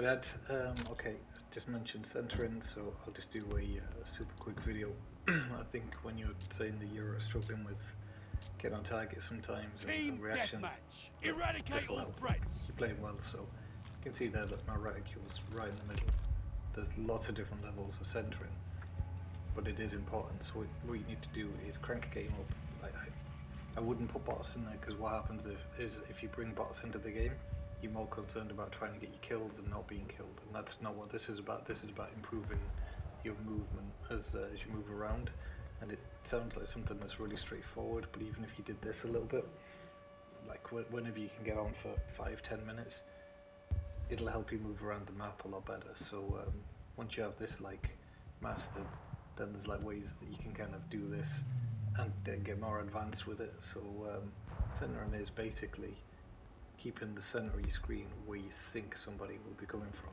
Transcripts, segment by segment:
That okay, just mentioned centering, so I'll just do a super quick video. I think when you're saying that you're struggling with get on target sometimes and Team reactions, deathmatch. Eradicate this will all help. threats. You're playing well, so you can see there that my reticule's right in the middle. There's lots of different levels of centering, but it is important. So what you need to do is crank a game up. I wouldn't put bots in there because what happens if you bring bots into the game, you're more concerned about trying to get your kills and not being killed, and that's not what this is about. This is about improving your movement as you move around, and it sounds like something that's really straightforward. But even if you did this a little bit, like whenever you can get on for 5-10 minutes, it'll help you move around the map a lot better. So once you have this like mastered, then there's like ways that you can kind of do this and then get more advanced with it. So centering is basically keeping the center of your screen where you think somebody will be coming from.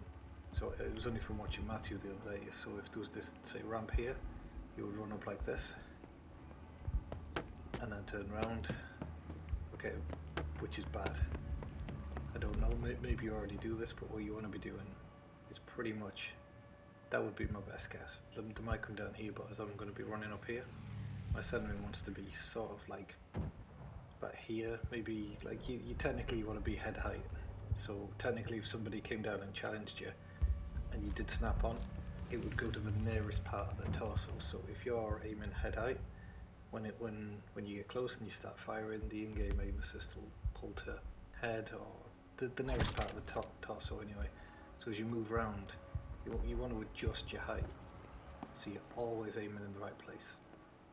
So it was only from watching Matthew the other day. So if there was this, say, ramp here, you would run up like this and then turn around. Okay, which is bad. I don't know, maybe you already do this, but what you want to be doing is pretty much, that would be my best guess. They might come down here, but as I'm going to be running up here, my centering wants to be sort of like about here, maybe like you technically want to be head height. So technically if somebody came down and challenged you and you did snap on, it would go to the nearest part of the torso. So if you're aiming head height, when you get close and you start firing, the in-game aim assist will pull to head or the nearest part of the torso anyway. So as you move around, you want to adjust your height, so you're always aiming in the right place.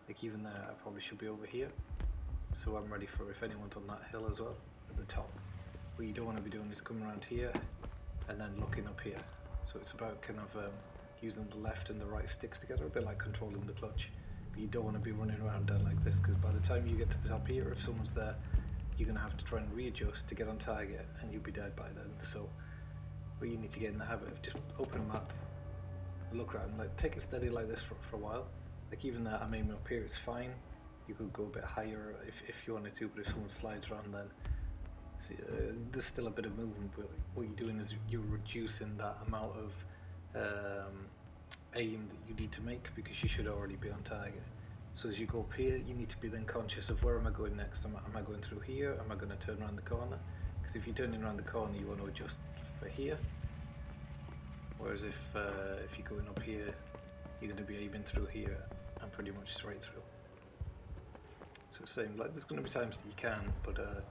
Like even there, I probably should be over here, so I'm ready for if anyone's on that hill as well, at the top. What you don't want to be doing is coming around here and then looking up here. So it's about kind of using the left and the right sticks together, a bit like controlling the clutch. But you don't want to be running around down like this, because by the time you get to the top here, if someone's there, you're going to have to try and readjust to get on target, and you'll be dead by then. So what you need to get in the habit of just open a map, look around, like take it steady like this for a while. Like even there, I'm aiming up here, it's fine. You could go a bit higher if you wanted to, but if someone slides around, then see, there's still a bit of movement. But what you're doing is you're reducing that amount of aim that you need to make, because you should already be on target. So as you go up here, you need to be then conscious of where am I going next. Am I going through here? Am I going to turn around the corner? Because if you're turning around the corner, you want to adjust for here. Whereas if you're going up here, you're going to be aiming through here and pretty much straight through. So same, like there's going to be times that you can, but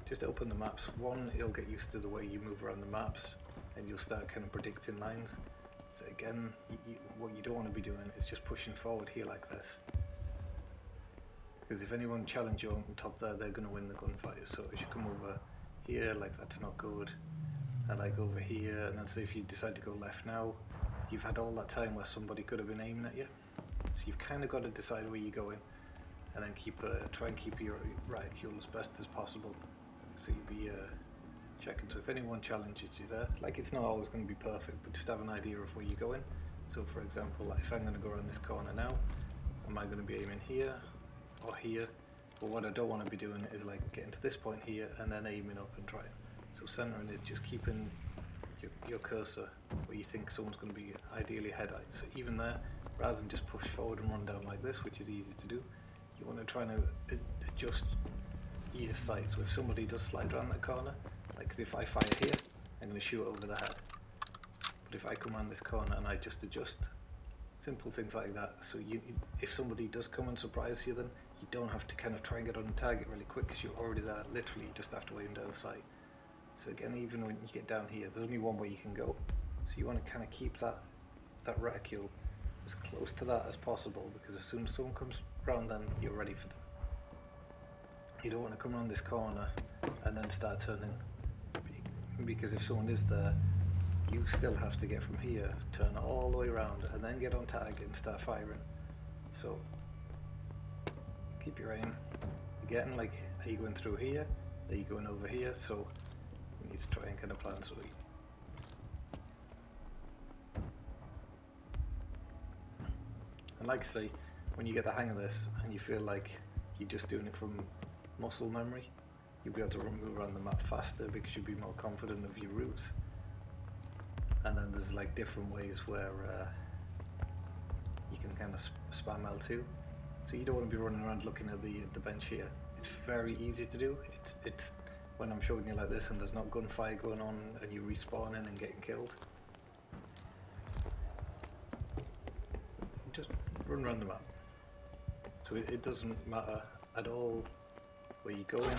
just open the maps. One, you'll get used to the way you move around the maps, and you'll start kind of predicting lines. So again, what you don't want to be doing is just pushing forward here like this. Because if anyone challenges you on top there, they're going to win the gunfight. So as you come over here, like that's not good. And like over here, and then say if you decide to go left now, you've had all that time where somebody could have been aiming at you. So you've kind of got to decide where you're going, and then try and keep your reticule as best as possible. So you'll be checking. So if anyone challenges you there, like it's not always going to be perfect, but just have an idea of where you're going. So for example, like if I'm going to go around this corner now, am I going to be aiming here or here? But what I don't want to be doing is like getting to this point here and then aiming up and trying. So centering is just keeping your cursor where you think someone's going to be ideally head height. So even there, rather than just push forward and run down like this, which is easy to do, you want to try and adjust your sight. So if somebody does slide around that corner, like if I fire here, I'm going to shoot over the head. But if I come around this corner and I just adjust, simple things like that. So if somebody does come and surprise you, then you don't have to kind of try and get on target really quick, because you're already there. Literally, you just have to aim down sight. So again, even when you get down here, there's only one way you can go. So you want to kind of keep that reticule as close to that as possible, because as soon as someone comes around, then you're ready for them. You don't want to come around this corner and then start turning, because if someone is there, you still have to get from here, turn all the way around, and then get on target and start firing. So keep your aim. You're getting like, are you going through here? Are you going over here? So you need to try and kind of plan so that and like I say, when you get the hang of this and you feel like you're just doing it from muscle memory, you'll be able to move around the map faster because you'll be more confident of your routes. and then there's like different ways where you can kind of spam L2. So you don't want to be running around looking at the bench here. It's very easy to do. It's when I'm showing you like this and there's not gunfire going on and you respawning and getting killed. Just run around the map. So it doesn't matter at all where you go in.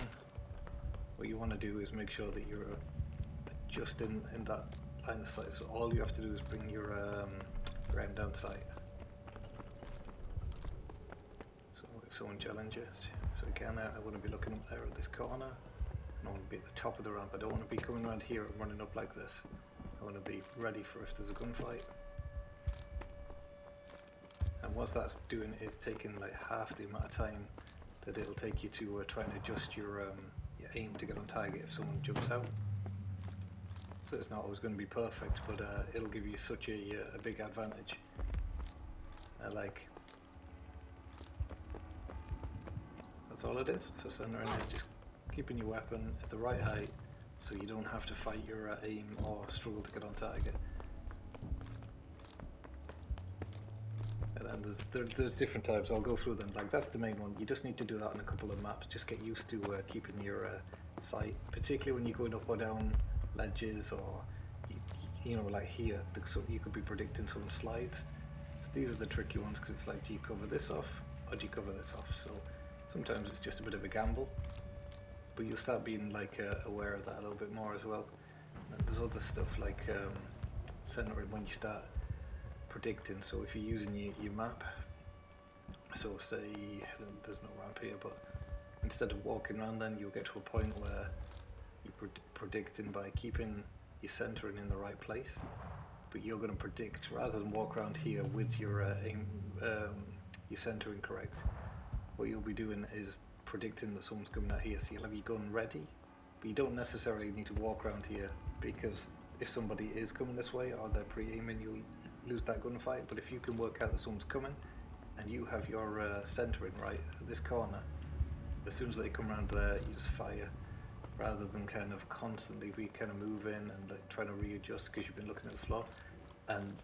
What you want to do is make sure that you're just in that line of sight. So all you have to do is bring your aim down sight. So if someone challenges, so again I want to be looking up there at this corner. I want to be at the top of the ramp. I don't want to be coming around here and running up like this. I want to be ready for if there's a gunfight. And what that's doing is taking like half the amount of time that it'll take you to try and adjust your aim to get on target if someone jumps out. So it's not always going to be perfect, but it'll give you such a big advantage. That's all it is. So centering it, just keeping your weapon at the right height so you don't have to fight your aim or struggle to get on target. And then there's different types. I'll go through them. Like that's the main one. You just need to do that on a couple of maps. Just get used to keeping your sight, particularly when you're going up or down ledges, or you know, like here. So you could be predicting some slides. So these are the tricky ones because it's like, do you cover this off or do you cover this off? So sometimes it's just a bit of a gamble, but you'll start being like aware of that a little bit more as well. And there's other stuff like centering when you start predicting. So if you're using your map, so say there's no ramp here, but instead of walking around, then you'll get to a point where you're predicting by keeping your centering in the right place, but you're going to predict rather than walk around here with your centering correct. What you'll be doing is predicting that someone's coming out here, so you'll have your gun ready, but you don't necessarily need to walk around here, because if somebody is coming this way or they're pre-aiming, you'll lose that gunfight. But if you can work out that someone's coming and you have your centering right at this corner, as soon as they come around there, you just fire, rather than kind of constantly be kind of moving and like trying to readjust because you've been looking at the floor. And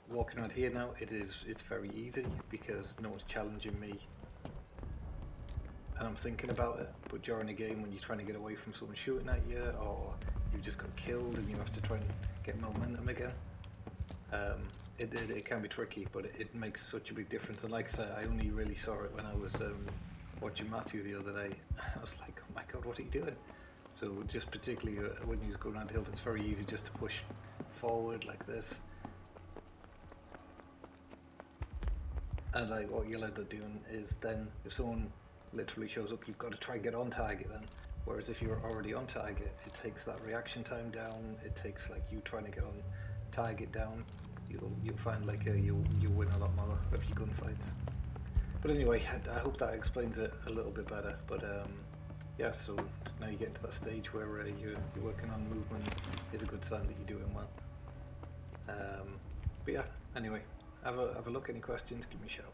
walking around here now, it's very easy because no one's challenging me and I'm thinking about it. But during a game when you're trying to get away from someone shooting at you, or you've just got killed and you have to try and get momentum again, it can be tricky, but it makes such a big difference. And like I said, I only really saw it when I was watching Matthew the other day. I was like, oh my god, what are you doing? So just particularly when you go around the hill, it's very easy just to push forward like this. And like what you'll end up doing is then if someone literally shows up, you've got to try and get on target then. Whereas if you're already on target, it takes that reaction time down. It takes like you trying to get on target down. You'll find like you'll win a lot more of your gunfights. But anyway, I hope that explains it a little bit better. But yeah, so now you get to that stage where you're working on movement. Is a good sign that you're doing well. But yeah, anyway, have a look. Any questions? Give me a shout.